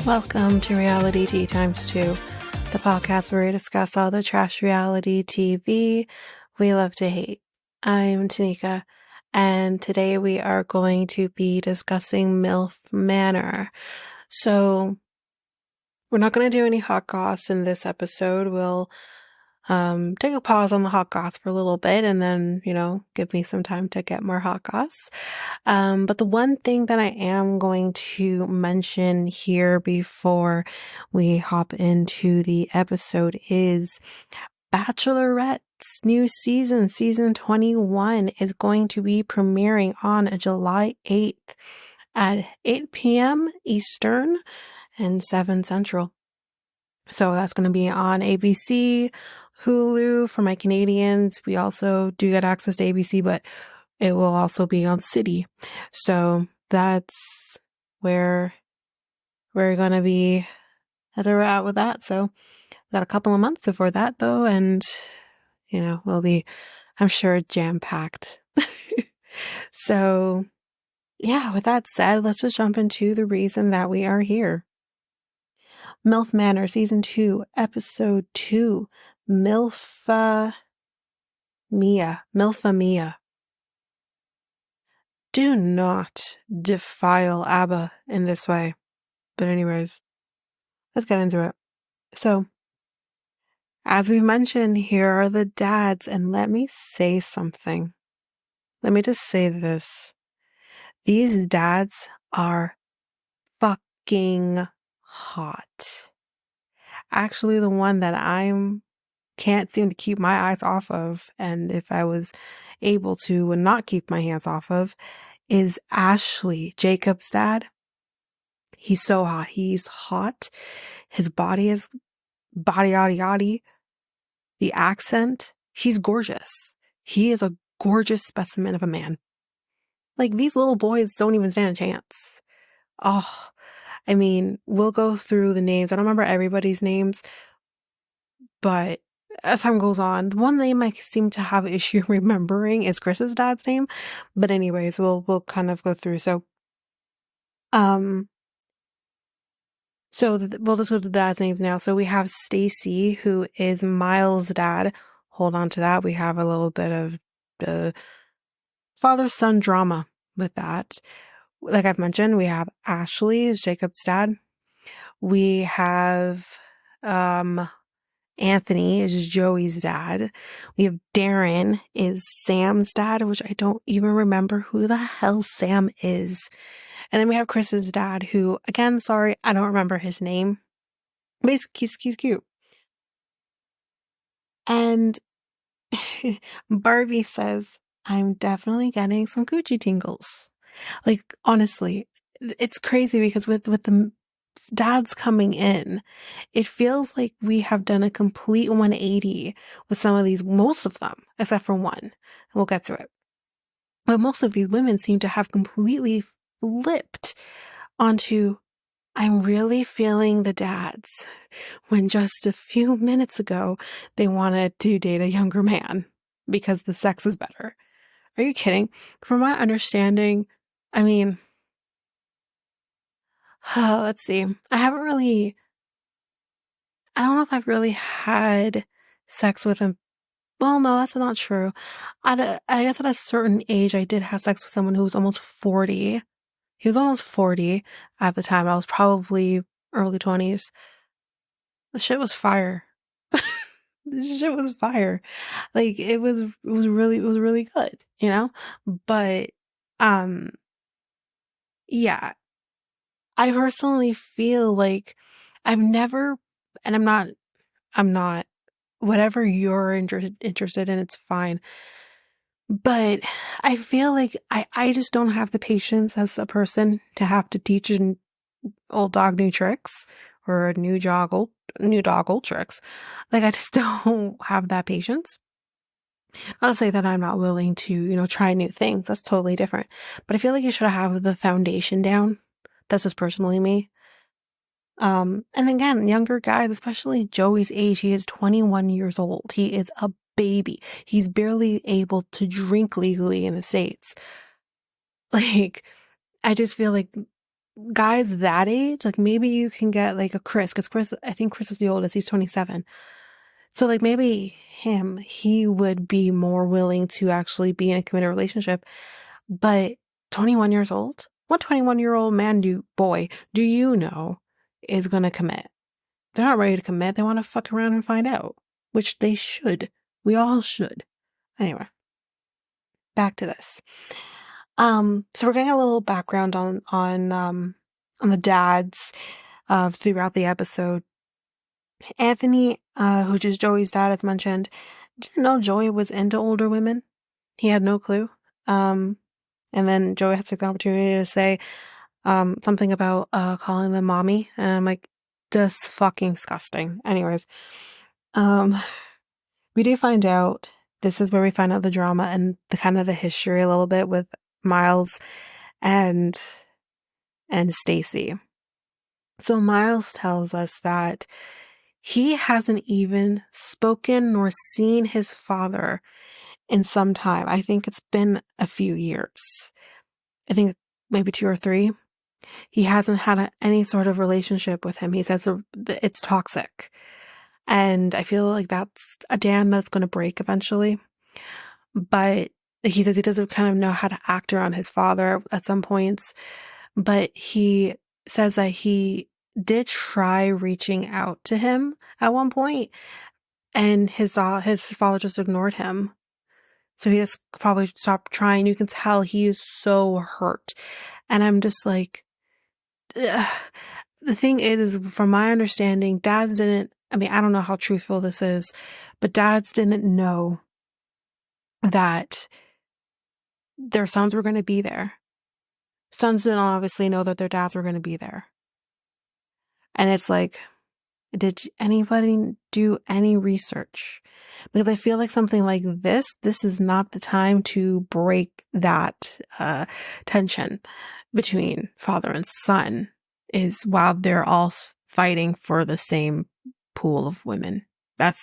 Welcome to Reality Tea Times 2, the podcast where we discuss all the trash reality TV we love to hate. I'm Tanika, and today we are going to be discussing MILF Manor. So, we're not going to do any hot goss in this episode. We'll take a pause on the hot goss for a little bit and then, give me some time to get more hot goss. But the one thing that I am going to mention here before we hop into the episode is Bachelorette's new season 21 is going to be premiering on July 8th at 8 p.m. Eastern and 7 Central. So that's going to be on ABC, Hulu for my Canadians. We also do get access to ABC, but it will also be on City. So that's where we're going to be at with that. So we've got a couple of months before that though. And, we'll be, I'm sure, jam-packed. So yeah, with that said, let's just jump into the reason that we are here. MILF Manor, Season 2, Episode 2, MILFA Mia. Do not defile ABBA in this way. But anyways, let's get into it. So, as we've mentioned, here are the dads, and let me say something. Let me just say this. These dads are fucking hot. Actually, the one that can't seem to keep my eyes off of, and if I was able to would not keep my hands off of, is Ashley, Jacob's dad. He's so hot. He's hot. His body is body. The accent, he's gorgeous. He is a gorgeous specimen of a man. Like, these little boys don't even stand a chance. Oh, I mean, we'll go through the names. I don't remember everybody's names, but as time goes on, the one name I seem to have issue remembering is Chris's dad's name. But anyways, we'll kind of go through. So, we'll just go to the dad's names now. So we have Stacy, who is Miles' dad. Hold on to that. We have a little bit of father-son drama with that. Like I've mentioned, we have Ashley is Jacob's dad. We have Anthony is Joey's dad. We have Darren is Sam's dad, which I don't even remember who the hell Sam is. And then we have Chris's dad, who, again, sorry, I don't remember his name. But he's cute. And Barbie says, I'm definitely getting some Gucci tingles. Like, honestly, it's crazy because with the dads coming in, it feels like we have done a complete 180 with some of these, most of them, except for one. And we'll get to it. But most of these women seem to have completely flipped onto, I'm really feeling the dads, when just a few minutes ago they wanted to date a younger man because the sex is better. Are you kidding? From my understanding, I mean, let's see. I don't know if I've really had sex with him. Well, no, that's not true. I guess at a certain age, I did have sex with someone who was almost 40. He was almost 40 at the time. I was probably early 20s. The shit was fire. The shit was fire. Like, it was really good, But, yeah. I personally feel like I've never, and I'm not, whatever you're interested in, it's fine. But I feel like I just don't have the patience as a person to have to teach an old dog new tricks, or a new dog old tricks. Like, I just don't have that patience. Not to say that I'm not willing to, try new things. That's totally different. But I feel like you should have the foundation down. That's just personally me. And again, younger guys, especially Joey's age, he is 21 years old. He is a baby. He's barely able to drink legally in the States. Like, I just feel like guys that age, like maybe you can get like a Chris, because I think Chris is the oldest, he's 27. So like maybe he would be more willing to actually be in a committed relationship. But 21 years old? What 21-year-old boy do you know is gonna commit? They're not ready to commit. They want to fuck around and find out, which they should. We all should. Anyway, back to this. So we're getting a little background on the dads throughout the episode. Anthony, which is Joey's dad, as mentioned, didn't know Joey was into older women. He had no clue. And then Joey has the opportunity to say something about calling them mommy, and I'm like, this fucking disgusting. Anyways, we do find out, this is where we find out the drama and the kind of the history a little bit with Miles and Stacy. So Miles tells us that he hasn't even spoken nor seen his father in some time. I think it's been a few years. I think maybe 2 or 3. He hasn't had any sort of relationship with him. He says it's toxic. And I feel like that's a dam that's going to break eventually. But he says he doesn't kind of know how to act around his father at some points. But he says that he did try reaching out to him at one point, and his father just ignored him. So he just probably stopped trying. You can tell he is so hurt. And I'm just like, ugh. The thing is, from my understanding, dads didn't, I mean, I don't know how truthful this is, but dads didn't know that their sons were going to be there. Sons didn't obviously know that their dads were going to be there. And it's like, did anybody do any research? Because I feel like something like this is not the time to break that tension between father and son, is while they're all fighting for the same pool of women. That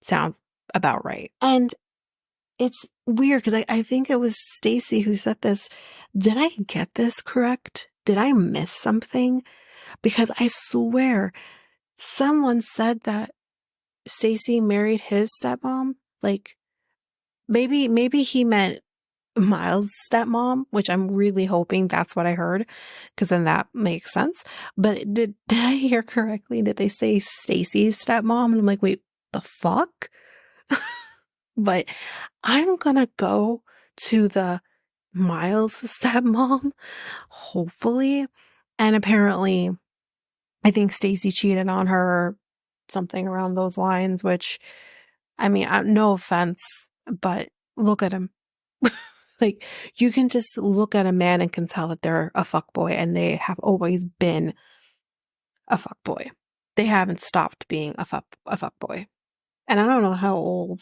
sounds about right. And it's weird because I think it was Stacy who said this. Did I get this correct? Did I miss something? Because I swear someone said that Stacy married his stepmom. Like, maybe he meant Miles' stepmom, which I'm really hoping that's what I heard, because then that makes sense. But did I hear correctly? Did they say Stacy's stepmom? And I'm like, wait, the fuck? But I'm gonna go to the Miles' stepmom, hopefully. And apparently, I think Stacy cheated on her, something around those lines, which, I mean, no offense, but look at him. Like, you can just look at a man and can tell that they're a fuckboy, and they have always been a fuckboy. They haven't stopped being a fuckboy. And I don't know how old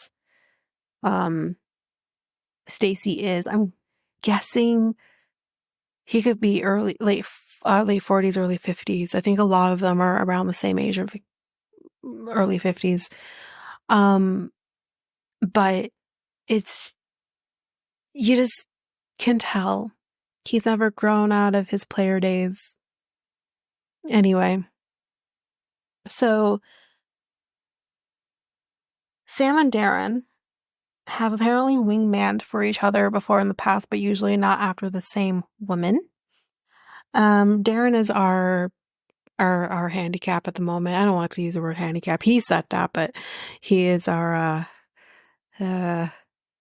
Stacy is. I'm guessing he could be late 40s, early 50s. I think a lot of them are around the same age of early 50s. But it's, you just can tell he's never grown out of his player days. Anyway, so Sam and Darren have apparently wingmanned for each other before in the past, but usually not after the same woman. Darren is our handicap at the moment. I don't want to use the word handicap. He said that, but he is our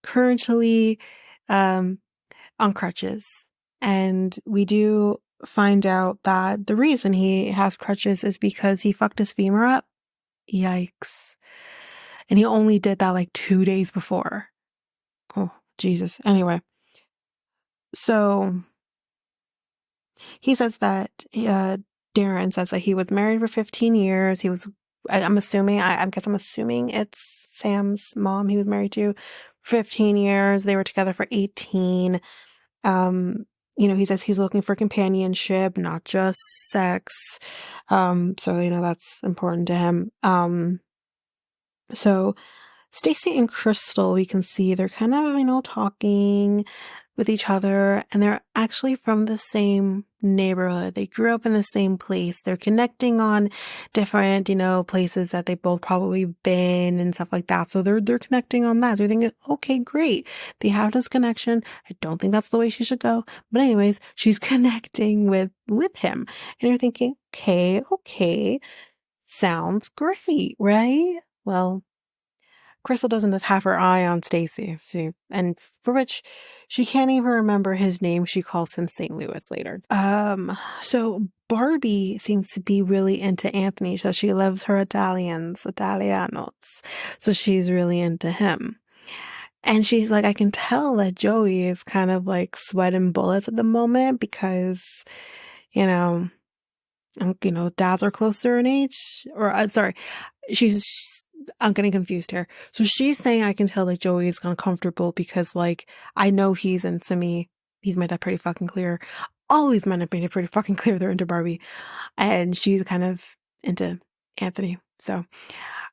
currently on crutches. And we do find out that the reason he has crutches is because he fucked his femur up. Yikes. And he only did that like 2 days before. Oh, Jesus. Anyway. So he says that, Darren says that he was married for 15 years. He was, I'm assuming it's Sam's mom he was married to 15 years. They were together for 18. He says he's looking for companionship, not just sex. So, that's important to him. So Stacy and Crystal, we can see they're kind of, talking. with each other, and they're actually from the same neighborhood. They grew up in the same place. They're connecting on different, places that they've both probably been and stuff like that. So they're connecting on that. So you're thinking, okay, great. They have this connection. I don't think that's the way she should go. But anyways, she's connecting with him. And you're thinking, okay, sounds great, right? Well, Crystal doesn't just have her eye on Stacy, and for which she can't even remember his name. She calls him St. Louis later. So Barbie seems to be really into Anthony, so she loves her Italianos. So she's really into him. And she's like, I can tell that Joey is kind of like sweating bullets at the moment because, you know, dads are closer in age, or sorry, I'm getting confused here. So she's saying I can tell like Joey is uncomfortable because like, I know he's into me. He's made that pretty fucking clear. All these men have made it pretty fucking clear they're into Barbie, and she's kind of into Anthony. So,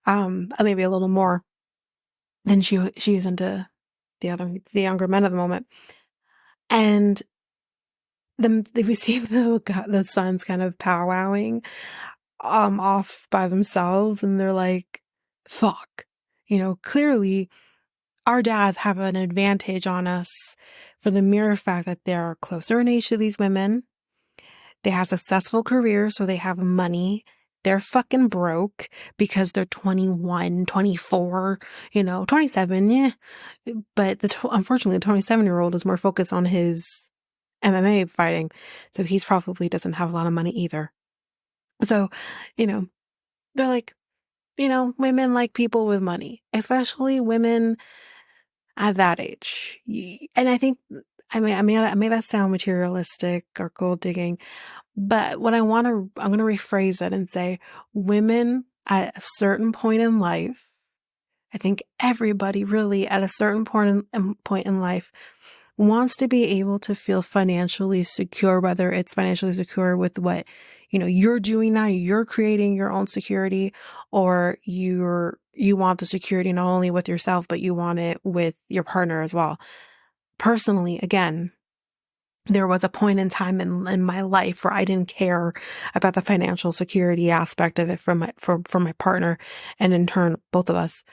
maybe a little more than she's into the younger men at the moment. And we see the sons kind of powwowing off by themselves, and they're like, fuck, clearly our dads have an advantage on us for the mere fact that they're closer in age to these women. They have successful careers, so they have money. They're fucking broke because they're 21, 24, 27, yeah. But unfortunately, the 27-year-old is more focused on his MMA fighting, so he's probably doesn't have a lot of money either. So, they're like, women like people with money, especially women at that age. And I think, I may that sound materialistic or gold digging, but what I'm going to rephrase it and say women at a certain point in life, I think everybody really at a certain point in life wants to be able to feel financially secure, whether it's financially secure with what, you're doing now, you're creating your own security, or you want the security not only with yourself, but you want it with your partner as well. Personally, again, there was a point in time in my life where I didn't care about the financial security aspect of it from my partner, and in turn, both of us.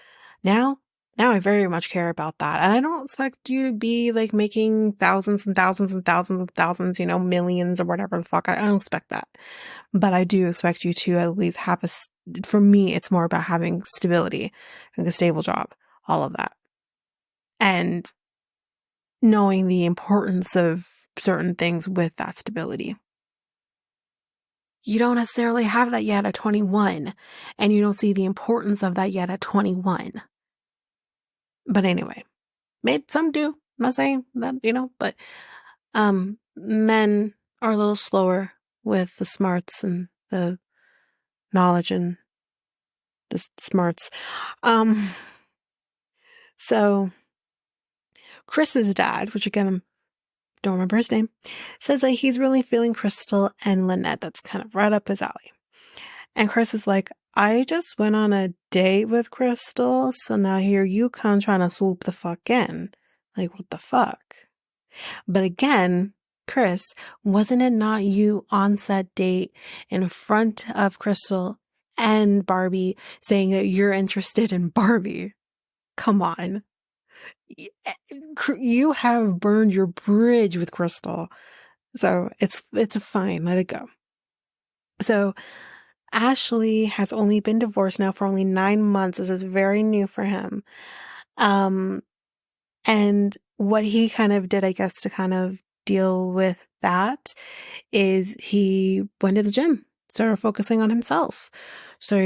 Now I very much care about that. And I don't expect you to be like making thousands and thousands and thousands and thousands, millions or whatever the fuck. I don't expect that. But I do expect you to at least have for me, it's more about having stability, having a stable job, all of that. And knowing the importance of certain things with that stability. You don't necessarily have that yet at 21, and you don't see the importance of that yet at 21. But anyway, some do. I'm not saying that, but men are a little slower with the smarts and the knowledge and the smarts. So Chris's dad, which again, don't remember his name, says that he's really feeling Crystal and Lynette. That's kind of right up his alley. And Chris is like, I just went on a date with Crystal, so now here you come trying to swoop the fuck in. Like, what the fuck? But again, Chris, wasn't it not you on set date in front of Crystal and Barbie saying that you're interested in Barbie? Come on. You have burned your bridge with Crystal. So it's fine. Let it go. So Ashley has only been divorced now for only 9 months. This is very new for him. And what he kind of did, I guess, to kind of deal with that is he went to the gym, started focusing on himself. So,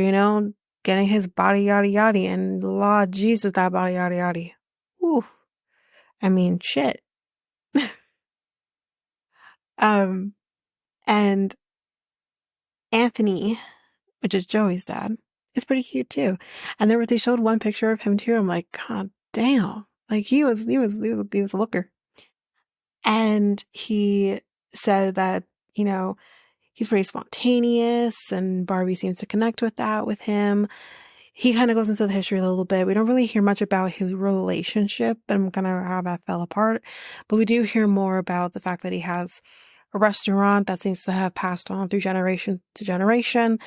getting his body yada yada, and Lord Jesus, that body yada yada. Ooh. I mean, shit. And Anthony, which is Joey's dad, is pretty cute too. And they showed one picture of him too. I'm like, God damn. Like he was a looker. And he said that, he's pretty spontaneous, and Barbie seems to connect with that with him. he kind of goes into the history a little bit. We don't really hear much about his relationship and kind of how that fell apart, but we do hear more about the fact that he has a restaurant that seems to have passed on through generation to generation.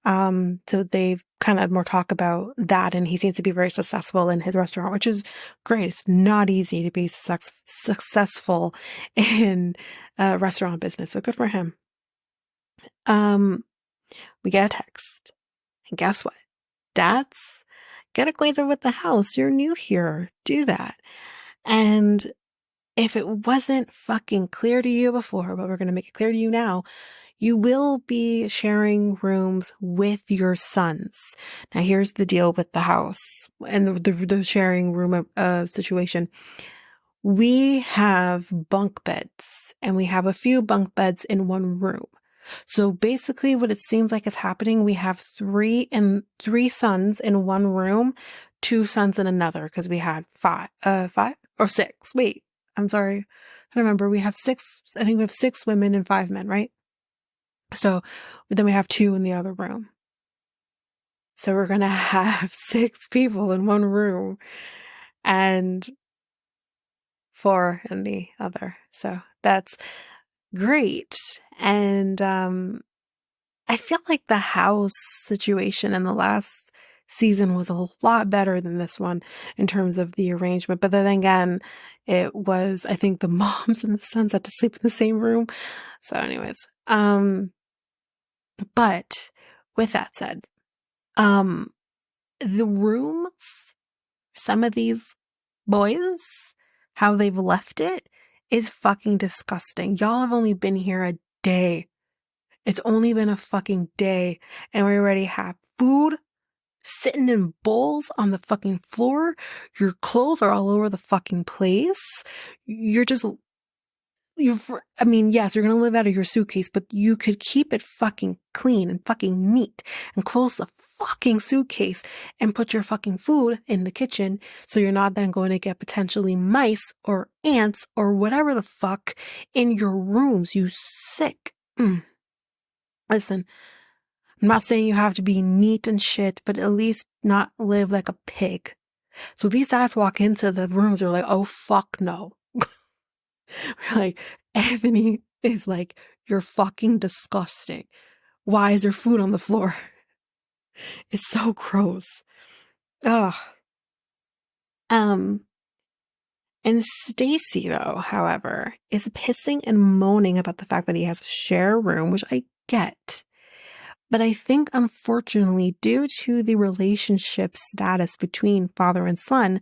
So they've kind of more talk about that, and he seems to be very successful in his restaurant, which is great. It's not easy to be successful in restaurant business, so good for him. We get a text, and guess what? Dads, get acquainted with the house. You're new here. Do that. And if it wasn't fucking clear to you before, but we're going to make it clear to you now, you will be sharing rooms with your sons. Now, here's the deal with the house and the sharing room situation. We have bunk beds, and we have a few bunk beds in one room. So basically what it seems like is happening, we have three sons in one room, 2 sons in another, because we had five or 6. Wait, I'm sorry. I remember we have 6. I think we have 6 women and 5 men, right? So then we have 2 in the other room. So we're going to have 6 people in one room and 4 in the other. So that's great. And I feel like the house situation in the last season was a lot better than this one in terms of the arrangement. But then again, it was, I think the moms and the sons had to sleep in the same room. So anyways, but with that said, the rooms, some of these boys, how they've left it is fucking disgusting. Y'all have only been here a day. It's only been a fucking day, and we already have food sitting in bowls on the fucking floor. Your clothes are all over the fucking place. I mean, yes, you're gonna live out of your suitcase, but you could keep it fucking clean and fucking neat and close the fucking suitcase and put your fucking food in the kitchen so you're not then going to get potentially mice or ants or whatever the fuck in your rooms, you sick. Listen, I'm not saying you have to be neat and shit, but at least not live like a pig. So these dads walk into the rooms, they're like, oh fuck no. Like, Anthony is like, you're fucking disgusting. Why is there food on the floor? It's so gross. Ugh. And Stacy, though, however, is pissing and moaning about the fact that he has a share room, which I get. But I think, unfortunately, due to the relationship status between father and son,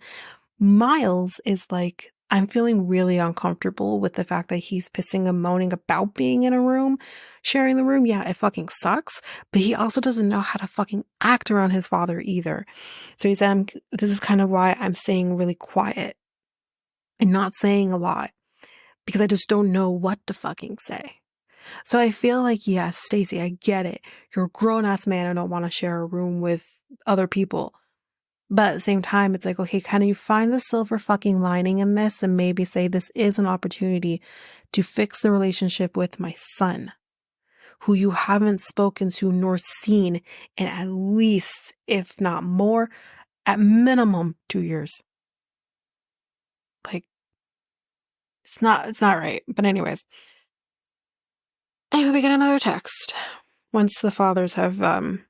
Miles is like, I'm feeling really uncomfortable with the fact that he's pissing and moaning about being in a room, sharing the room. Yeah, it fucking sucks, but he also doesn't know how to fucking act around his father either. So he said, this is kind of why I'm staying really quiet and not saying a lot, because I just don't know what to fucking say. So I feel like, yes, Stacy, I get it. You're a grown-ass man and don't want to share a room with other people. But at the same time, it's like, okay, can you find the silver fucking lining in this and maybe say this is an opportunity to fix the relationship with my son, who you haven't spoken to nor seen in at least, if not more, at minimum 2 years. Like, it's not right. But anyways, we get another text once the fathers have gone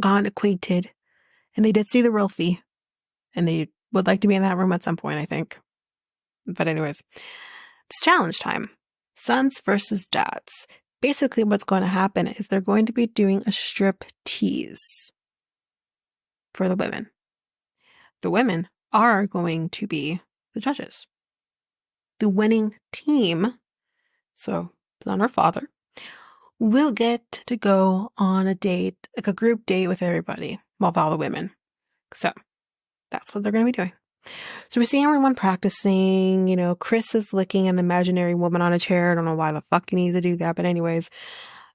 acquainted, and they did see the Wilfie, and they would like to be in that room at some point, I think. But anyways, it's challenge time. Sons versus dads. Basically what's going to happen is they're going to be doing a strip tease for the women. The women are going to be the judges. The winning team, so son or father, will get to go on a date, like a group date with everybody, well, with all the women. So that's what they're going to be doing. So we see everyone practicing, Chris is licking an imaginary woman on a chair. I don't know why the fuck he needs to do that. But anyways,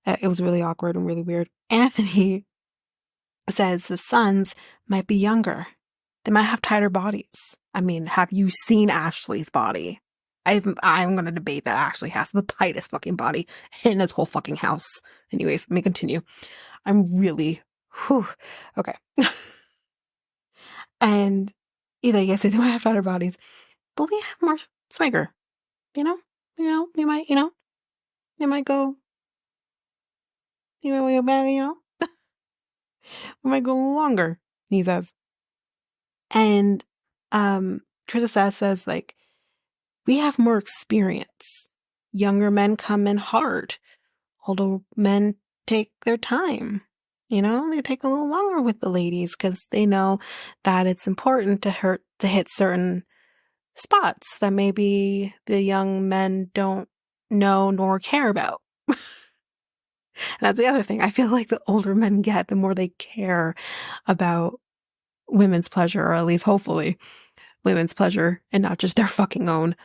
it was really awkward and really weird. Anthony says the sons might be younger. They might have tighter bodies. I mean, have you seen Ashley's body? I'm going to debate that Ashley has the tightest fucking body in this whole fucking house. Anyways, let me continue. I'm really, Whew. Okay. And yes, they might have fatter bodies, but we have more swagger. You know, they might go, we might go longer. He says, and Chris says like we have more experience. Younger men come in hard. Older men take their time. They take a little longer with the ladies because they know that it's important to hit certain spots that maybe the young men don't know nor care about. And that's the other thing. I feel like the older men get, the more they care about women's pleasure, or at least hopefully women's pleasure and not just their fucking own.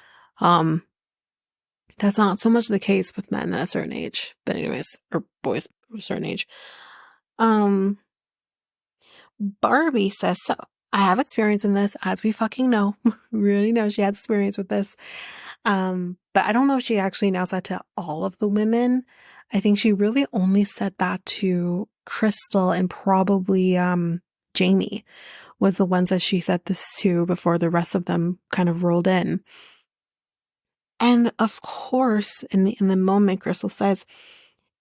That's not so much the case with men at a certain age, but anyways, or boys at a certain age. Barbie says, so I have experience in this, as we fucking know. We really know she has experience with this. But I don't know if she actually announced that to all of the women. I think she really only said that to Crystal and probably Jamie was the ones that she said this to before the rest of them kind of rolled in. And of course, in the moment, Crystal says,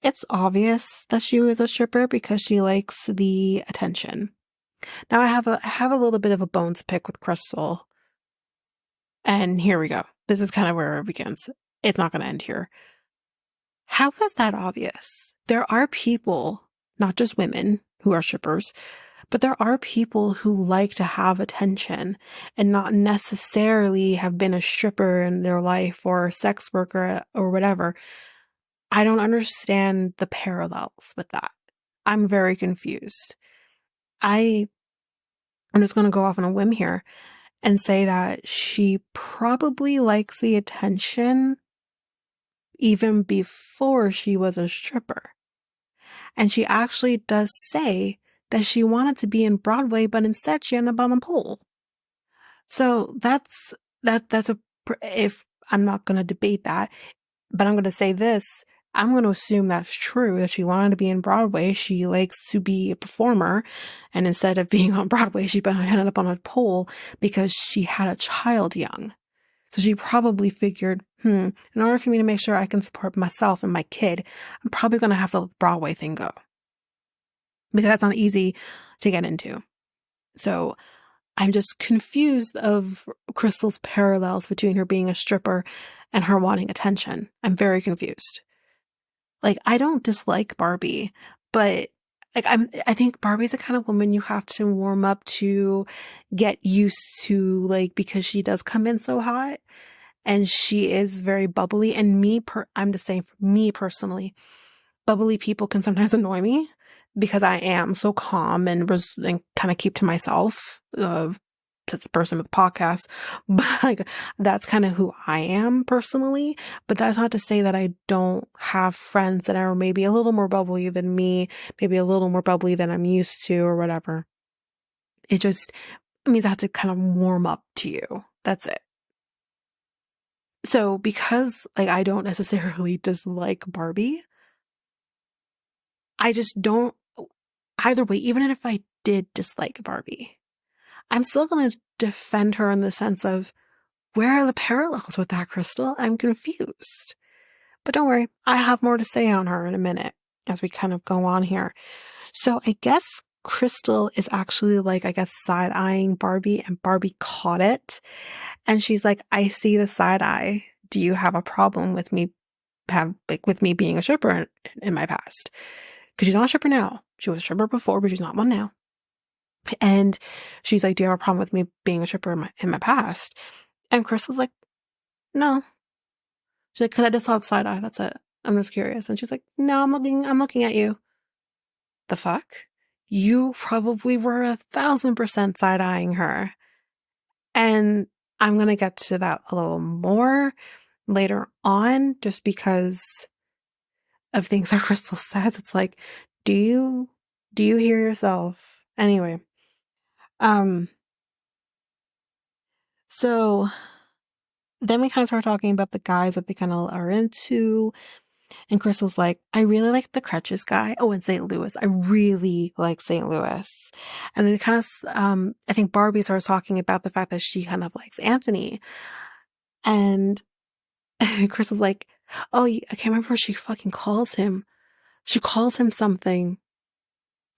it's obvious that she was a stripper because she likes the attention. Now I have a little bit of a bone to pick with Crystal. And here we go. This is kind of where it begins. It's not going to end here. How is that obvious? There are people, not just women, who are strippers, but there are people who like to have attention and not necessarily have been a stripper in their life or a sex worker or whatever. I don't understand the parallels with that. I'm very confused. I'm just going to go off on a whim here and say that she probably likes the attention even before she was a stripper. And she actually does say that she wanted to be in Broadway, but instead she ended up on a pole. So that's if I'm not going to debate that, but I'm going to say this. I'm going to assume that's true, that she wanted to be in Broadway. She likes to be a performer. And instead of being on Broadway, she ended up on a pole because she had a child young. So she probably figured, in order for me to make sure I can support myself and my kid, I'm probably going to have to let the Broadway thing go. Because that's not easy to get into. So I'm just confused of Crystal's parallels between her being a stripper and her wanting attention. I'm very confused. Like, I don't dislike Barbie, but like I think Barbie's the kind of woman you have to warm up to, get used to, like, because she does come in so hot and she is very bubbly. And I'm just saying, for me personally, bubbly people can sometimes annoy me because I am so calm and kind of keep to myself, to the person with the podcast. But like, that's kind of who I am personally. But that's not to say that I don't have friends that are maybe a little more bubbly than me, maybe a little more bubbly than I'm used to or whatever. It just means I have to kind of warm up to you. That's it. So because like I don't necessarily dislike Barbie, I just don't, either way, even if I did dislike Barbie, I'm still going to defend her in the sense of, where are the parallels with that, Crystal? I'm confused. But don't worry, I have more to say on her in a minute as we kind of go on here. So I guess Crystal is actually like, I guess, side-eyeing Barbie, and Barbie caught it. And she's like, I see the side eye. Do you have a problem with me being a stripper in my past? Because she's not a stripper now. She was a stripper before, but she's not one now. And she's like, do you have a problem with me being a stripper in my past? And Crystal's like, no. She's like, because I just saw the side eye. That's it. I'm just curious. And she's like, no, I'm looking at you. The fuck? You probably were 1,000% side eyeing her. And I'm going to get to that a little more later on, just because of things that Crystal says. It's like, do you hear yourself? Anyway. So then we kind of start talking about the guys that they kind of are into. And Crystal's like, I really like the crutches guy. Oh, and St. Louis. I really like St. Louis. And then kind of, I think Barbie starts talking about the fact that she kind of likes Anthony. And Crystal's like, oh, I can't remember what she fucking calls him. She calls him something.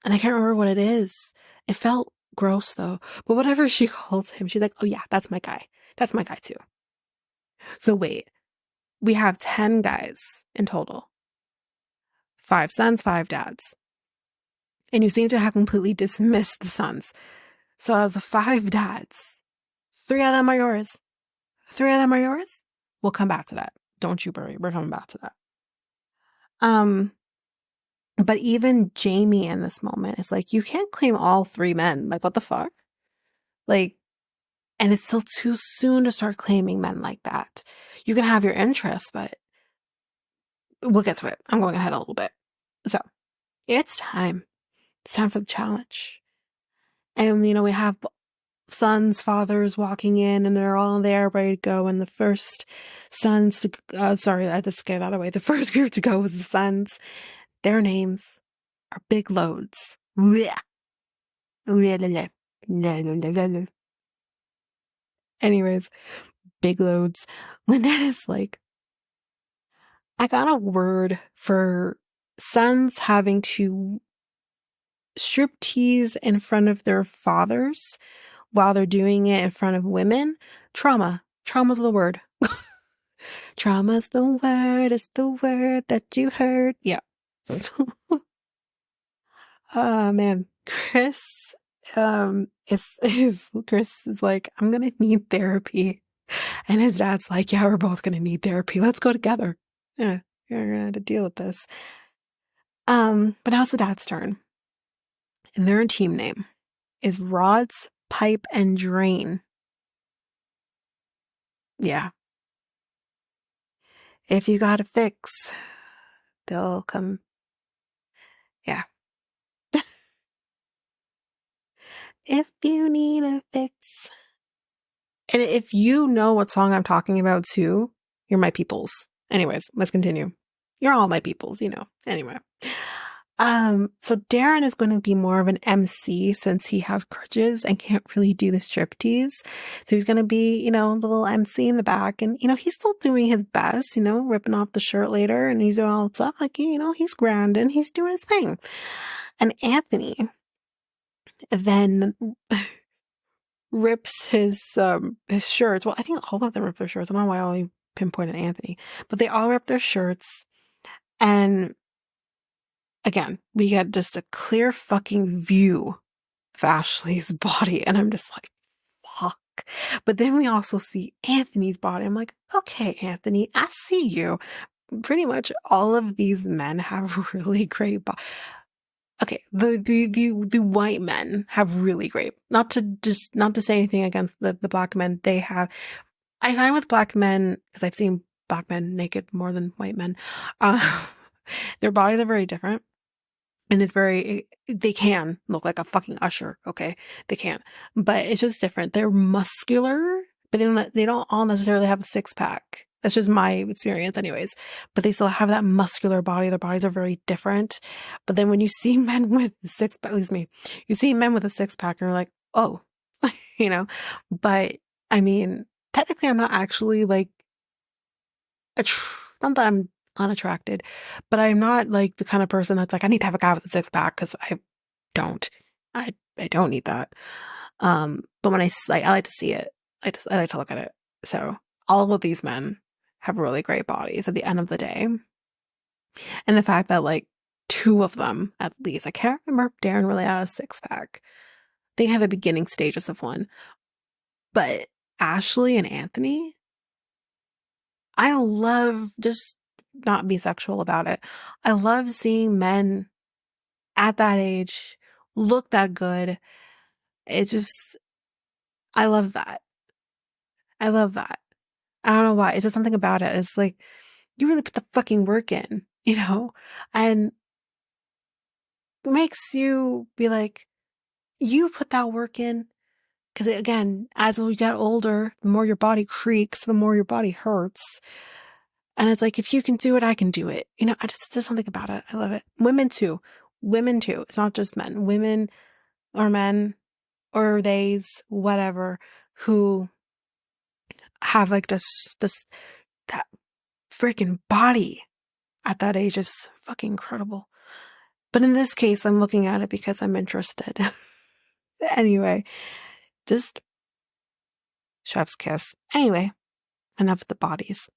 And I can't remember what it is. It felt gross though. But whatever she calls him, she's like, oh yeah, that's my guy. That's my guy too. So wait, we have 10 guys in total. 5 sons, 5 dads. And you seem to have completely dismissed the sons. So out of the 5 dads, 3 of them are yours. 3 of them are yours? We'll come back to that. Don't you worry. We're coming back to that. But even Jamie in this moment is like, you can't claim all 3 men. Like, what the fuck? Like, and it's still too soon to start claiming men like that. You can have your interests, but we'll get to it. I'm going ahead a little bit. So, it's time. It's time for the challenge. And, we have sons, fathers walking in, and they're all there ready to go. And the first sons to, sorry, I just gave that away. The first group to go was the sons. Their names are Big Loads. Anyways, Big Loads. Lynette is like, I got a word for sons having to striptease in front of their fathers while they're doing it in front of women. Trauma. Trauma's the word. Trauma's the word. It's the word that you heard. Yeah. Oh man. Chris is like, I'm gonna need therapy. And his dad's like, yeah, we're both gonna need therapy. Let's go together. Yeah, you're gonna have to deal with this. But now it's the dad's turn. And their team name is Rods, Pipe, and Drain. Yeah. If you got a fix, they'll come. Yeah. If you need a fix. And if you know what song I'm talking about too, you're my peoples. Anyways, let's continue. You're all my peoples, Anyway. So Darren is going to be more of an MC since he has crutches and can't really do the striptease. So he's going to be, the little MC in the back, and, he's still doing his best, ripping off the shirt later, and he's doing all that stuff. Like, he's grand and he's doing his thing. And Anthony then rips his shirts. Well, I think all of them rip their shirts. I don't know why I only pinpointed Anthony, but they all rip their shirts. And again, we get just a clear fucking view of Ashley's body. And I'm just like, fuck. But then we also see Anthony's body. I'm like, okay, Anthony, I see you. Pretty much all of these men have really great bodies. Okay, the white men have really great. Not to say anything against the black men. I find with black men, because I've seen black men naked more than white men, their bodies are very different. And they can look like a fucking usher, okay? They can. But it's just different. They're muscular, but they don't all necessarily have a 6-pack. That's just my experience anyways. But they still have that muscular body. Their bodies are very different. But then when you see men with a 6-pack, at least me, you see men with a 6-pack and you're like, oh, But, I mean, technically I'm not actually like, not that I'm unattracted, but I'm not like the kind of person that's like, I need to have a guy with a 6-pack, because I don't. I don't need that. But when I like to see it. I like to look at it. So all of these men have really great bodies at the end of the day. And the fact that like 2 of them, at least, I can't remember if Darren really had a 6-pack. They have the beginning stages of one. But Ashley and Anthony, I love, just not be sexual about it, I love seeing men at that age look that good. I love that. I love that. I don't know why. It's just something about it. It's like, you really put the fucking work in, and it makes you be like, you put that work in. Because again, as we get older, the more your body creaks, the more your body hurts. And it's like, if you can do it, I can do it. You know, I just, there's something about it. I love it. Women too. Women too. It's not just men. Women or men or theys, whatever, who have like that freaking body at that age is fucking incredible. But in this case, I'm looking at it because I'm interested. Anyway, just chef's kiss. Anyway, enough of the bodies.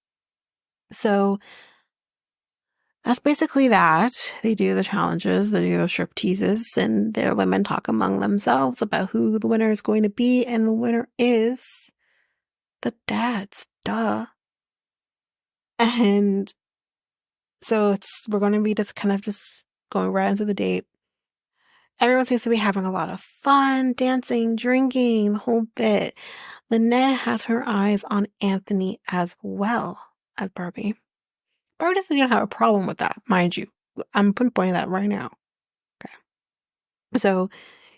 So that's basically that. They do the challenges, they do the strip teases, and their women talk among themselves about who the winner is going to be, and the winner is the dads. Duh. And so we're going to be just kind of just going right into the date. Everyone seems to be having a lot of fun, dancing, drinking, the whole bit. Lynette has her eyes on Anthony as well as Barbie. Barbie doesn't even have a problem with that, mind you. I'm pinpointing that right now. Okay. So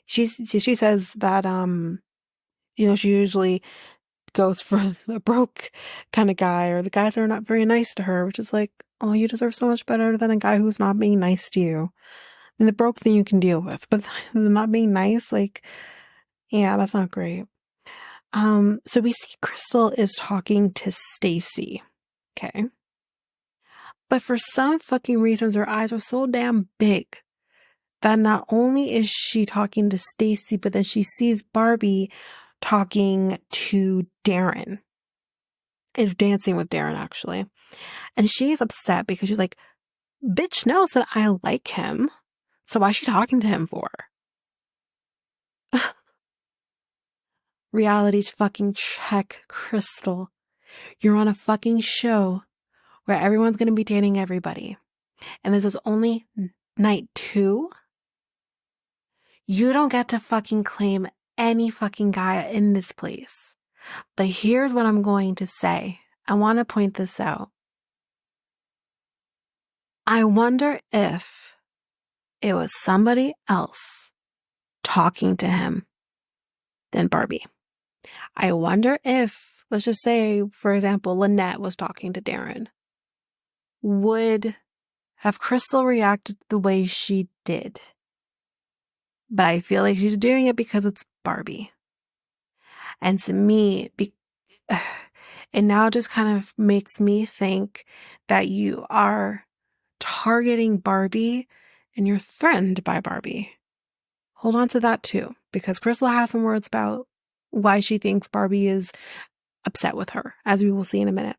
she says that she usually goes for the broke kind of guy, or the guys that are not very nice to her, which is like, oh, you deserve so much better than a guy who's not being nice to you. And the broke thing you can deal with, but the not being nice, like, yeah, that's not great. So we see Crystal is talking to Stacy. Okay. But for some fucking reasons, her eyes are so damn big that not only is she talking to Stacy, but then she sees Barbie talking to Darren. Is dancing with Darren, actually. And she's upset because she's like, bitch knows that I like him. So why is she talking to him for? Reality fucking check, Crystal. You're on a fucking show where everyone's going to be dating everybody. And this is only night 2. You don't get to fucking claim any fucking guy in this place. But here's what I'm going to say. I want to point this out. I wonder if it was somebody else talking to him than Barbie. I wonder if, let's just say, for example, Lynette was talking to Darren. Would have Crystal reacted the way she did? But I feel like she's doing it because it's Barbie. And to me, it now just kind of makes me think that you are targeting Barbie and you're threatened by Barbie. Hold on to that too, because Crystal has some words about why she thinks Barbie is upset with her, as we will see in a minute.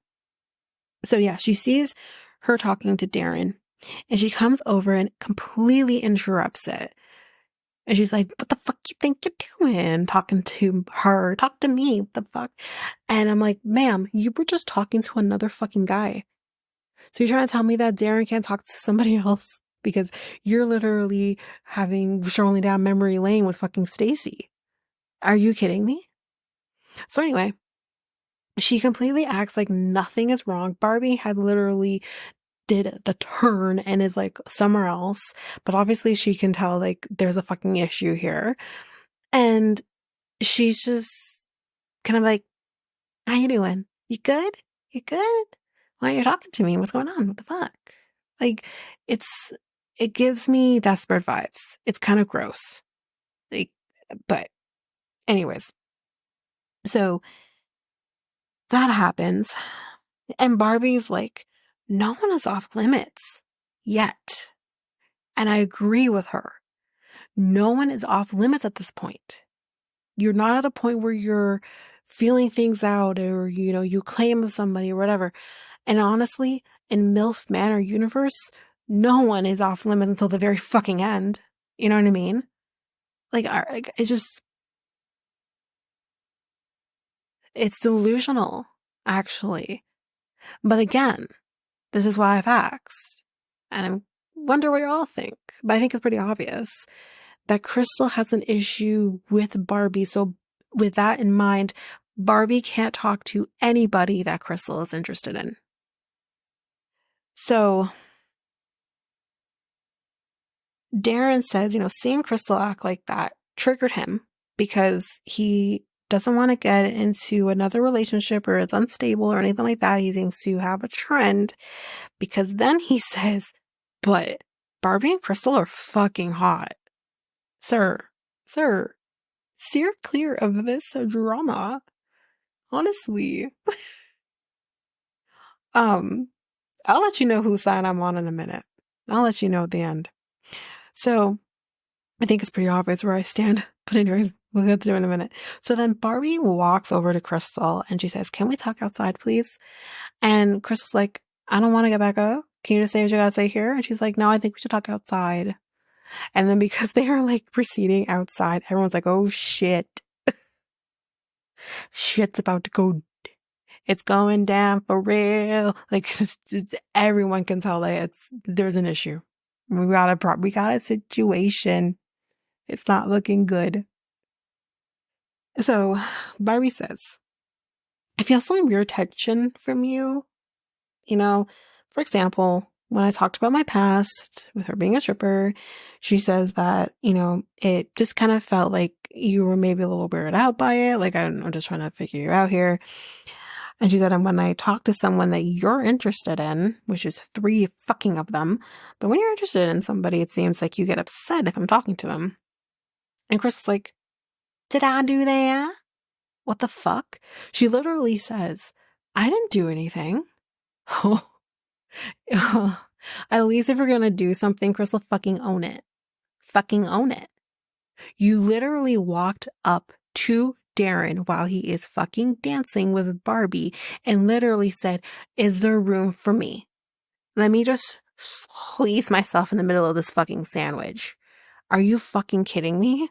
So yeah, she sees her talking to Darren, and she comes over and completely interrupts it. And she's like, what the fuck you think you're doing? Talking to her. Talk to me. What the fuck? And I'm like, ma'am, you were just talking to another fucking guy. So you're trying to tell me that Darren can't talk to somebody else? Because you're literally strolling down memory lane with fucking Stacy. Are you kidding me? So anyway, she completely acts like nothing is wrong. Barbie had literally did the turn and is like somewhere else, but obviously she can tell like there's a fucking issue here, and she's just kind of like, how you doing? You good? You good? Why are you talking to me? What's going on? What the fuck? Like, it gives me desperate vibes. It's kind of gross. Like, but anyways, so that happens, and Barbie's like, no one is off limits yet. And I agree with her. No one is off limits at this point. You're not at a point where you're feeling things out, or, you claim somebody or whatever. And honestly, in MILF Manor universe, no one is off limits until the very fucking end. You know what I mean? Like, it's delusional, actually. But again, this is why I've asked. And I wonder what you all think. But I think it's pretty obvious that Crystal has an issue with Barbie. So with that in mind, Barbie can't talk to anybody that Crystal is interested in. So Darren says, seeing Crystal act like that triggered him because he doesn't want to get into another relationship or it's unstable or anything like that. He seems to have a trend because then he says, but Barbie and Crystal are fucking hot. Sir, steer clear of this drama. Honestly. I'll let you know whose side I'm on in a minute. I'll let you know at the end. So, I think it's pretty obvious where I stand. But anyways, we'll get to it in a minute. So then Barbie walks over to Crystal and she says, can we talk outside, please? And Crystal's like, I don't want to get back up. Can you just say what you gotta say here? And she's like, no, I think we should talk outside. And then because they are like proceeding outside, everyone's like, oh shit. Shit's about to go. It's going down for real. Like everyone can tell that there's an issue. We got a situation. It's not looking good. So Barbie says, I feel some weird tension from you. You know, for example, when I talked about my past with her being a stripper, she says that, you know, it just kind of felt like you were maybe a little weirded out by it. Like, I'm just trying to figure you out here. And she said, and when I talk to someone that you're interested in, which is 3 fucking of them, but when you're interested in somebody, it seems like you get upset if I'm talking to them. And Chris is like, did I do that? What the fuck? She literally says, I didn't do anything. At least if you're gonna do something, Crystal, fucking own it. Fucking own it. You literally walked up to Darren while he is fucking dancing with Barbie and literally said, is there room for me? Let me just squeeze myself in the middle of this fucking sandwich. Are you fucking kidding me?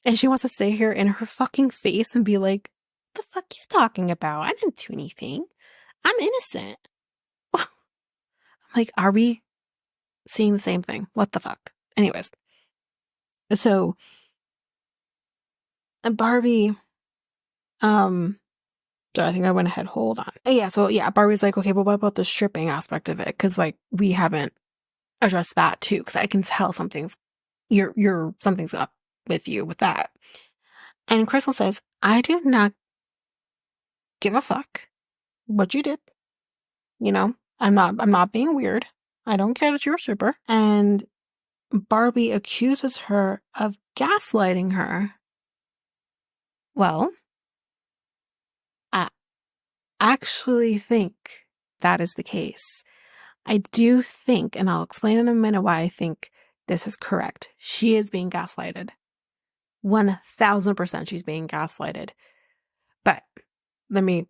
And she wants to stay here in her fucking face and be like, the fuck you talking about? I didn't do anything. I'm innocent. Like, are we seeing the same thing? What the fuck? Anyways. So, Barbie, so I think I went ahead. Hold on. Yeah, so yeah, Barbie's like, okay, but what about the stripping aspect of it? Because like we haven't addressed that too. Because I can tell something's something's up with you with that. And Crystal says, I do not give a fuck what you did. You know, I'm not being weird. I don't care that you're a stripper. And Barbie accuses her of gaslighting her. Well, I actually think that is the case. I do think, and I'll explain in a minute why I think this is correct. She is being gaslighted. 1000% she's being gaslighted. But let me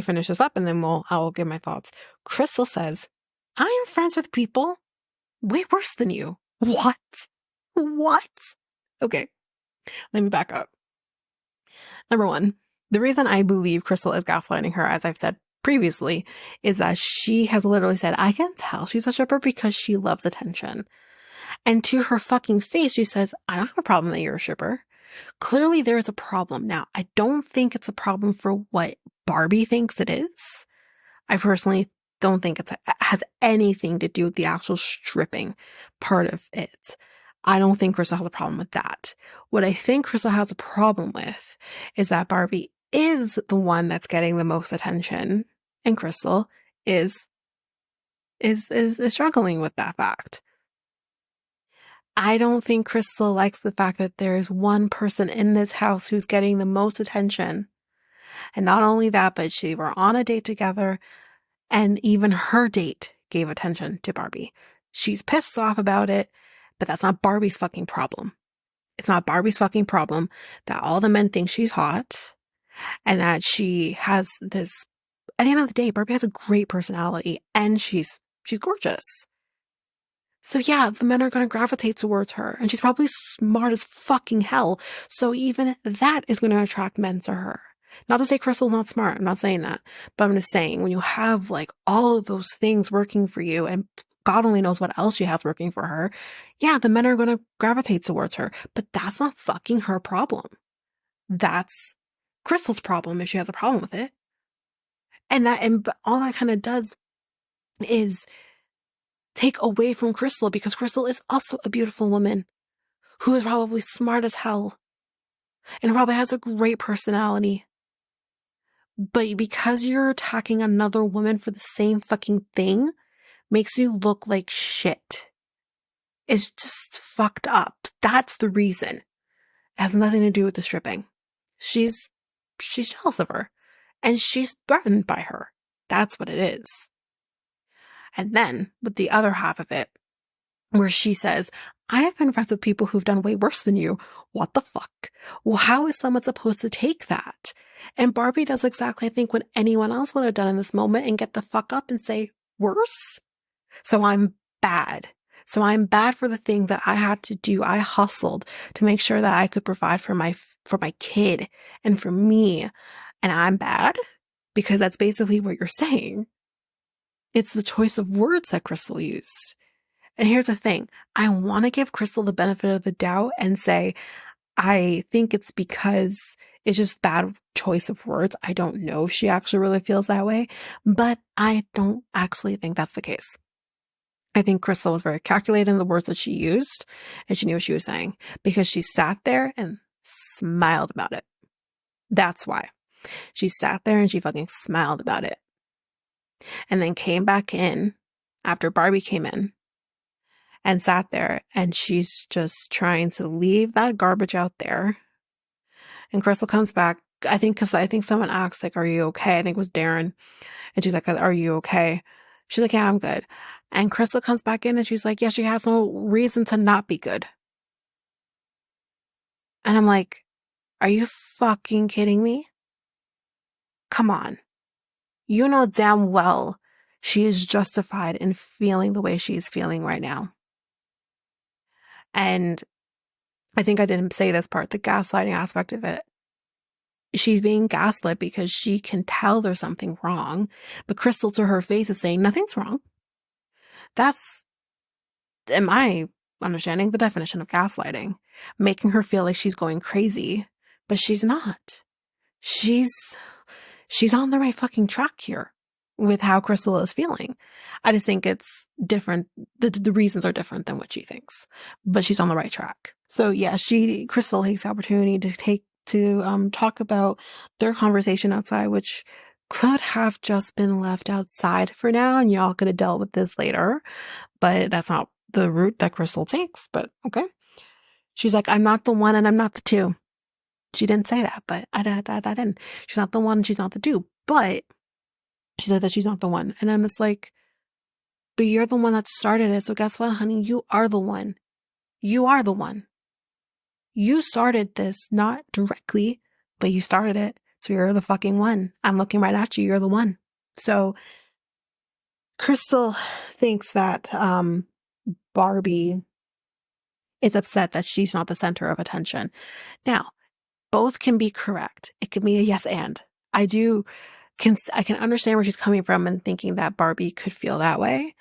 finish this up and then I'll give my thoughts. Crystal says, I am friends with people way worse than you. What? What? Okay, let me back up. Number 1, the reason I believe Crystal is gaslighting her, as I've said previously, is that she has literally said, I can tell she's a stripper because she loves attention. And to her fucking face, she says, I don't have a problem that you're a stripper. Clearly there is a problem. Now, I don't think it's a problem for what Barbie thinks it is. I personally don't think it has anything to do with the actual stripping part of it. I don't think Crystal has a problem with that. What I think Crystal has a problem with is that Barbie is the one that's getting the most attention, and Crystal is struggling with that fact. I don't think Crystal likes the fact that there is one person in this house who's getting the most attention. And not only that, but they were on a date together, and even her date gave attention to Barbie. She's pissed off about it, but that's not Barbie's fucking problem. It's not Barbie's fucking problem that all the men think she's hot and that she has this. At the end of the day, Barbie has a great personality and she's gorgeous. So yeah, the men are going to gravitate towards her, and she's probably smart as fucking hell. So even that is going to attract men to her. Not to say Crystal's not smart. I'm not saying that. But I'm just saying, when you have like all of those things working for you, and God only knows what else she has working for her, yeah, the men are going to gravitate towards her. But that's not fucking her problem. That's Crystal's problem if she has a problem with it. And all that kind of does is take away from Crystal, because Crystal is also a beautiful woman who is probably smart as hell. and probably has a great personality. But because you're attacking another woman for the same fucking thing makes you look like shit. It's just fucked up. That's the reason. It has nothing to do with the stripping. She's jealous of her. And she's threatened by her. That's what it is. And then, with the other half of it, where she says, I have been friends with people who've done way worse than you. What the fuck? Well, how is someone supposed to take that? And Barbie does exactly, I think, what anyone else would have done in this moment and get the fuck up and say, worse? So I'm bad. So I'm bad for the things that I had to do. I hustled to make sure that I could provide for my kid and for me. And I'm bad? Because that's basically what you're saying. It's the choice of words that Crystal used. And here's the thing. I want to give Crystal the benefit of the doubt and say, I think it's because it's just bad choice of words. I don't know if she actually really feels that way, but I don't actually think that's the case. I think Crystal was very calculated in the words that she used, and she knew what she was saying because she sat there and smiled about it. That's why. She sat there and she fucking smiled about it. And then came back in after Barbie came in and sat there, and she's just trying to leave that garbage out there. And Crystal comes back, I think someone asked, like, are you okay? I think it was Darren. And she's like, are you okay? She's like, yeah, I'm good. And Crystal comes back in and she's like, yeah, she has no reason to not be good. And I'm like, are you fucking kidding me? Come on. You know damn well she is justified in feeling the way she is feeling right now. And I think I didn't say this part, the gaslighting aspect of it. She's being gaslit because she can tell there's something wrong, but Crystal to her face is saying nothing's wrong. That's, in my understanding, the definition of gaslighting. Making her feel like she's going crazy, but she's not. She's on the right fucking track here with how Crystal is feeling. I just think it's different. The reasons are different than what she thinks, but she's on the right track. So yeah, Crystal takes the opportunity to talk about their conversation outside, which could have just been left outside for now, and y'all could have dealt with this later, but that's not the route that Crystal takes, but okay. She's like, I'm not the one and I'm not the two. She didn't say that, but I didn't. She's not the one and she's not the two, but she said that she's not the one. And I'm just like, but you're the one that started it, so guess what, honey? You are the one. You are the one. You started this, not directly, but you started it. So you're the fucking one. I'm looking right at you. You're the one. So Crystal thinks that Barbie is upset that she's not the center of attention. Now, both can be correct. It can be a yes and. I can understand where she's coming from and thinking that Barbie could feel that way,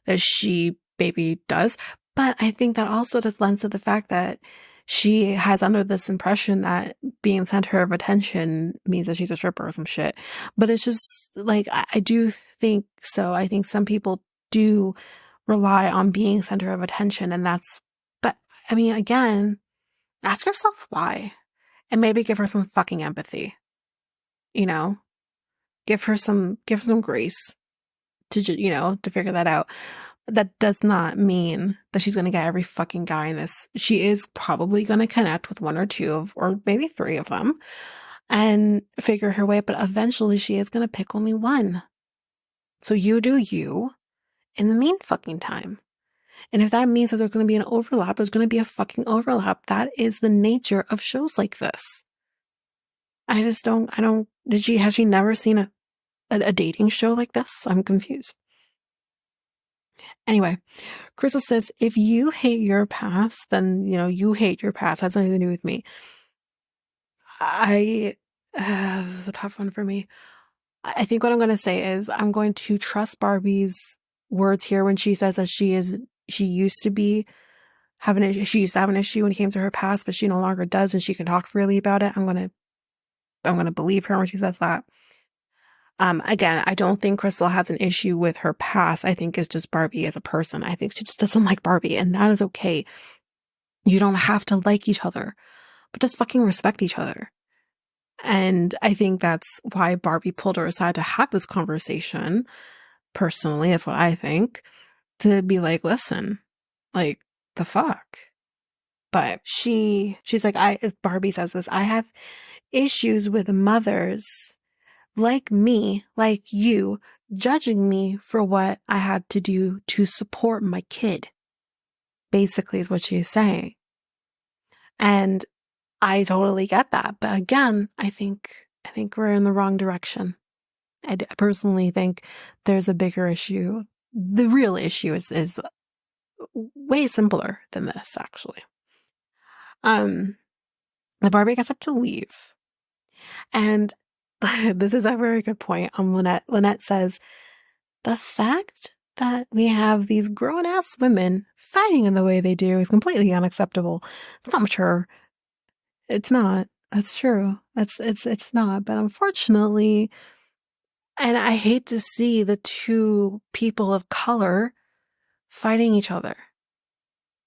that she maybe does. But I think that also just lends to the fact that she has under this impression that being center of attention means that she's a stripper or some shit. But it's just like, I do think so. I think some people do rely on being center of attention, and but I mean, again, ask yourself why, and maybe give her some fucking empathy, give her some grace to figure that out. That does not mean that she's going to get every fucking guy in this. She is probably going to connect with one or two or maybe three of them and figure her way, but eventually she is going to pick only one. So you do you in the mean fucking time. And if that means that there's going to be an overlap, there's going to be a fucking overlap. That is the nature of shows like this. Has she never seen a dating show like this? I'm confused. Anyway, Crystal says, if you hate your past, then, you hate your past. That's nothing to do with me. This is a tough one for me. I think what I'm going to say is I'm going to trust Barbie's words here when she says that she used to have an issue when it came to her past, but she no longer does, and she can talk freely about it. I'm going to believe her when she says that. Again, I don't think Crystal has an issue with her past. I think it's just Barbie as a person. I think she just doesn't like Barbie, and that is okay. You don't have to like each other, but just fucking respect each other. And I think that's why Barbie pulled her aside to have this conversation. Personally, that's what I think. To be like, listen, like, the fuck? But she's like, if Barbie says this, I have issues with mothers like me, like you, judging me for what I had to do to support my kid. Basically is what she's saying. And I totally get that. But again, I think we're in the wrong direction. I personally think there's a bigger issue. The real issue is way simpler than this, actually. The Barbie gets up to leave. And this is a very good point on Lynette. Lynette says, the fact that we have these grown-ass women fighting in the way they do is completely unacceptable. It's not mature. It's not. That's true. It's not. But unfortunately, and I hate to see the two people of color fighting each other.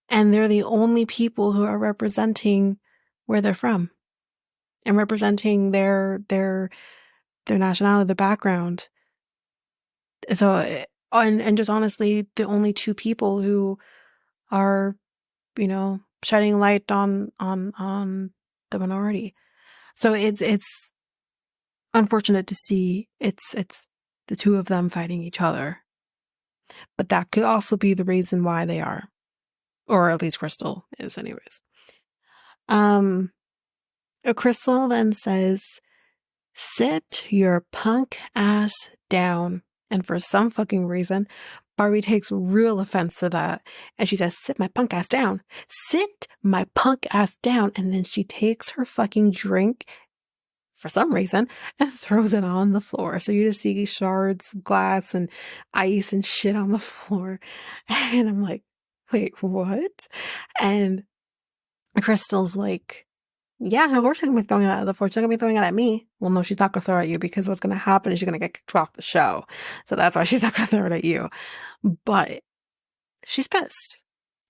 And they're the only people who are representing where they're from and representing their nationality, their background. So, and just honestly, the only two people who are, shedding light on the minority. So it's unfortunate to see it's the two of them fighting each other. But that could also be the reason why they are. Or at least Crystal is anyways. Crystal then says, sit your punk ass down. And for some fucking reason, Barbie takes real offense to that. And she says, sit my punk ass down. Sit my punk ass down. And then she takes her fucking drink for some reason and throws it on the floor. So you just see shards of glass and ice and shit on the floor. And I'm like, wait, what? And Crystal's like, yeah, of course she's going to be throwing it at the floor. She's not going to be throwing it at me. Well, no, she's not going to throw it at you because what's going to happen is you're going to get kicked off the show. So that's why she's not going to throw it at you. But she's pissed.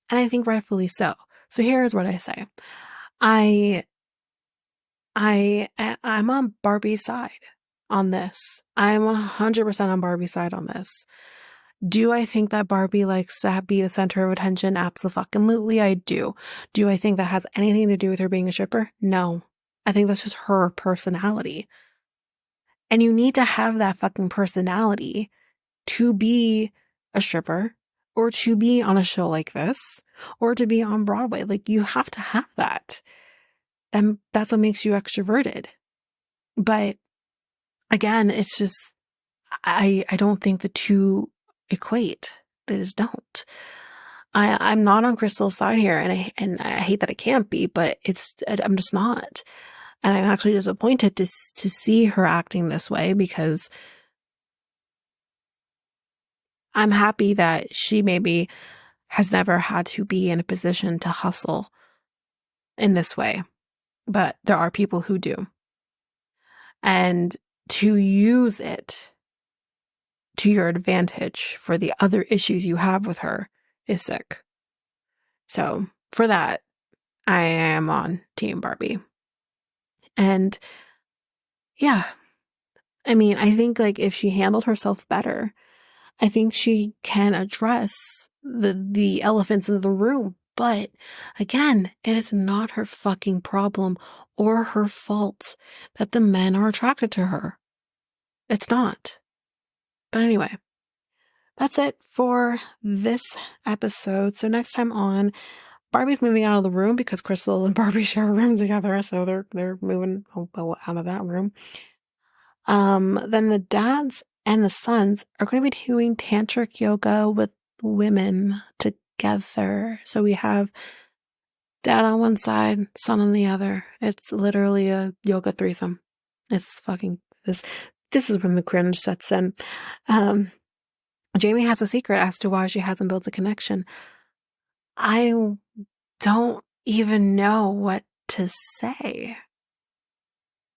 And I think rightfully so. So here's what I say. I'm on Barbie's side on this. I'm 100% on Barbie's side on this. Do I think that Barbie likes to be the center of attention? Absolutely, I do. Do I think that has anything to do with her being a stripper? No. I think that's just her personality. And you need to have that fucking personality to be a stripper or to be on a show like this or to be on Broadway. Like, you have to have that. And that's what makes you extroverted. But again, it's just, I don't think the two equate. They just don't. I'm not on Crystal's side here, and I hate that it can't be, but I'm just not. And I'm actually disappointed to see her acting this way because I'm happy that she maybe has never had to be in a position to hustle in this way. But there are people who do. And to use it to your advantage for the other issues you have with her is sick. So for that, I am on Team Barbie. And yeah, I mean, I think like if she handled herself better, I think she can address the elephants in the room. But again, it is not her fucking problem or her fault that the men are attracted to her. It's not. But anyway, that's it for this episode. So next time on, Barbie's moving out of the room because Crystal and Barbie share a room together, so they're moving out of that room. Then the dads and the sons are going to be doing tantric yoga with women together. So we have dad on one side, son on the other. It's literally a yoga threesome. It's fucking this is when the cringe sets in. Jamie has a secret as to why she hasn't built a connection. I don't even know what to say.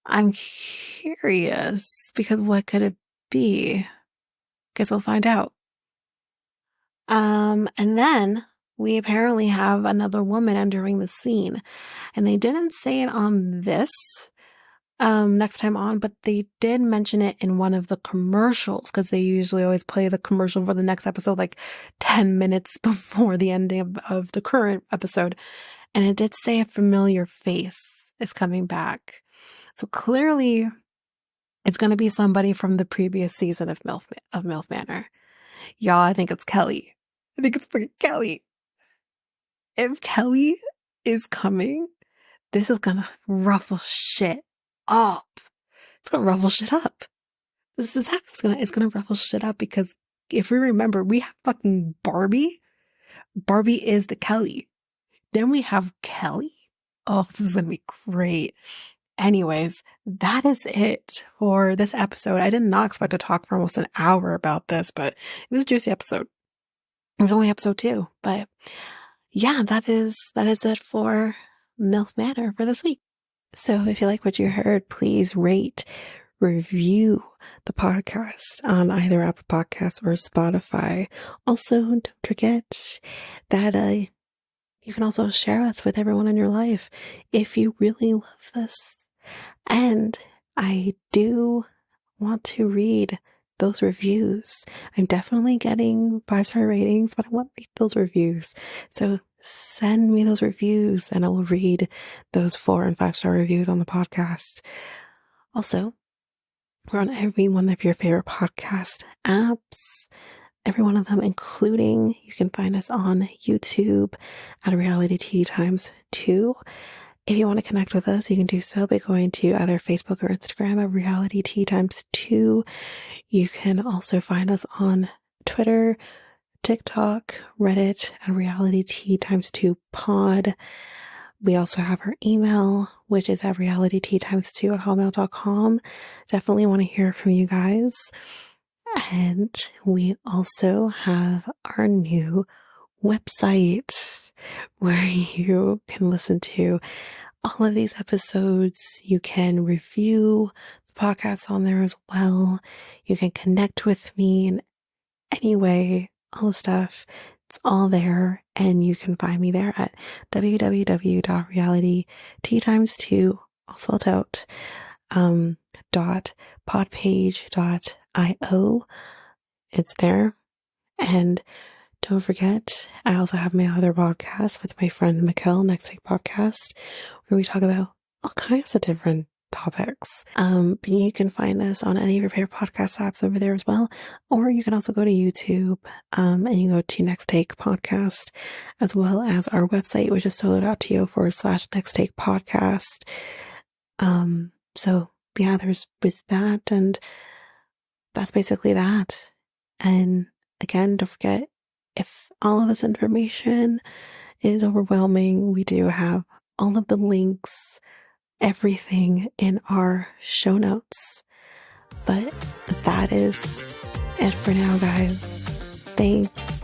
I'm curious because what could it be? Guess we'll find out. And then we apparently have another woman entering the scene. And they didn't say it on this next time on, but they did mention it in one of the commercials, because they usually always play the commercial for the next episode like 10 minutes before the ending of the current episode. And it did say a familiar face is coming back. So clearly it's going to be somebody from the previous season of MILF Manor. Y'all, I think it's Kelly. I think it's freaking Kelly. If Kelly is coming, this is gonna ruffle shit up. It's gonna ruffle shit up. This is exactly it's gonna ruffle shit up, because if we remember, we have fucking Barbie. Barbie is the Kelly. Then we have Kelly. Oh, this is gonna be great. Anyways, that is it for this episode. I did not expect to talk for almost an hour about this, but it was a juicy episode. It was only episode 2, but yeah, that is it for MILF Manor for this week. So if you like what you heard, please rate, review the podcast on either Apple Podcasts or Spotify. Also, don't forget that you can also share us with everyone in your life if you really love this. And I do want to read those reviews. I'm definitely getting 5-star ratings, but I want to read those reviews. So send me those reviews and I will read those 4 and 5-star reviews on the podcast. Also, we're on every one of your favorite podcast apps. Every one of them, including, you can find us on YouTube at Reality Tea Times 2. If you want to connect with us, you can do so by going to either Facebook or Instagram at Reality Tea Times 2. You can also find us on Twitter, TikTok, Reddit at Reality Tea Times 2 pod. We also have our email, which is at realityteatimes2 at hotmail.com. Definitely want to hear from you guys. And we also have our new website where you can listen to all of these episodes. You can review the podcast on there as well. You can connect with me in any way, all the stuff. It's all there, and you can find me there at www.realityteatimes2, all spelled out, .podpage.io. It's there. And don't forget, I also have my other podcast with my friend Mikkel, Next Take Podcast, where we talk about all kinds of different topics. But you can find us on any of your favorite podcast apps over there as well. Or you can also go to YouTube, and you go to Next Take Podcast, as well as our website, which is solo.to/Next Take Podcast. So yeah, there's that, and that's basically that. And again, don't forget, if all of this information is overwhelming, we do have all of the links, everything in our show notes. But that is it for now, guys. Thanks.